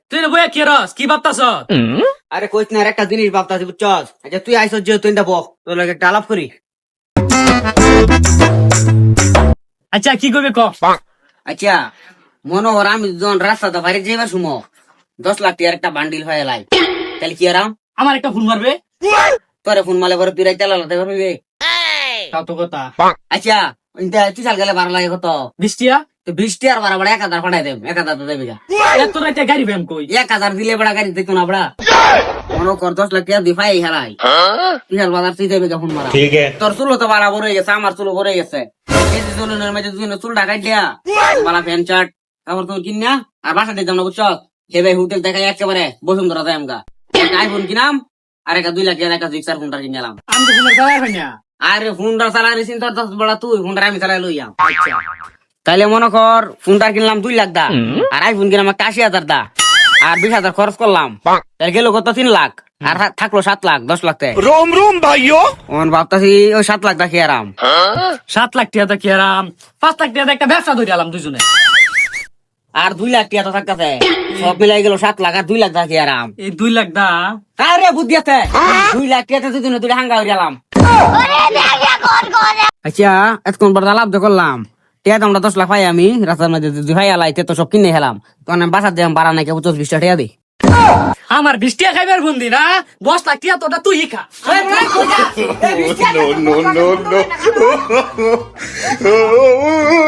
তুই বইয়া কি রস কি ভাবতাছ? আরে কইস না, আর একটা জিনিস ভাবতাছি বুঝছস। আচ্ছা তুই আইসস যে তুই বক, তোর লাগে একটা আলাপ করি। আচ্ছা কি করবে ক? আচ্ছা মনোহর আমি যখন রাস্তাতে বাইরে যাইবার সময় 10 লাখ টাকার একটা বান্ডিল হয়ে লাই, তাহলে কি আরাম? আমার একটা ফোন মারবে। তোরে ফোন মারলে পরে তুই রাইতে লালাতে পারবি? তাও তো কথা। আচ্ছা তুই চাল গেলে ভাড়া লাগে কত? বৃষ্টিয়া তো 20 টাকার ভাড়া বড় 1000 পাঠাই দেব, 1000 তো দেবি গা। এত রাইতে গাড়ি ব্যায়াম কই? 1000 দিলে বড় গাড়ি দেখতো না বড়া। মনে কর 10 লাখ টাকা দিফাই হারাই, বিশাল বাজার তুই দেবি গা ফোন মারা। ঠিক আছে, তোর চুলো তো বাড়া বড় হয়ে গেছে, আমার চুলো বড় হয়ে গেছে। এই যে চুলের মধ্যে দুজনে চুল ঢাকাই দিয়া বালা প্যান্ট শার্ট তারপর তোর কিনা আর বাসা দিতাম না বুঝছ। হেবে হোটেল দেখাই একেবারে বসুন্ধরা যায় আমগা। একটা আইফোন কিনাম আর একটা 2 লাখ টাকা একটা জিক্সার ফোনটা কিনলাম। আমি তো ফোনের চালাই হয় না। আরে ফোনটা চালাই চিন্তা করতাস বড়া, তুই ফোনটা আমি চালাই লইয়াম। তাইলে মনে কর ফোনটা কিনলাম 2 লাখ দা, আর আইফোন কিনলাম একটা 80,000 দা, আর 20,000 খরচ করলাম, তাহলে গেল কত 3 লাখ, আর থাকলো 7 লাখ, 10 লাখ টাকা। रोम रोम भाइयों ওন ভাবতাছি ওই 7 লাখ টাকা কি আরাম। 7 লাখ টাকা কি আরাম? 5 লাখ টাকা একটা ব্যবসা ধরে আলাম দুজনে। আর 2 লাখ টাকা তো থাকতেছে, সব মিলাই গেল 7 লাখ, আর 2 লাখ টাকা কি আরাম। এই 2 লাখ দা আরে বুদ্ধি আছে, 2 লাখ টাকা দুজনে তুই হাঙ্গা হয়ে গেলাম। আচ্ছা এতক্ষণ পর লাভ তো করলাম, টিয়া আমরা 10 লাখ পাই, আমি রাস্তার মধ্যে যদি ভাই আলাইতে তো সব কিনে খেলাম, তখন আমি বাসার দিলাম বাড়া নাকি 20-20 টাকা দিই। আমার 20 টাকা খাইবার বন্দি না, 10 লাখ টাকা তোটা তুই খা। no no no no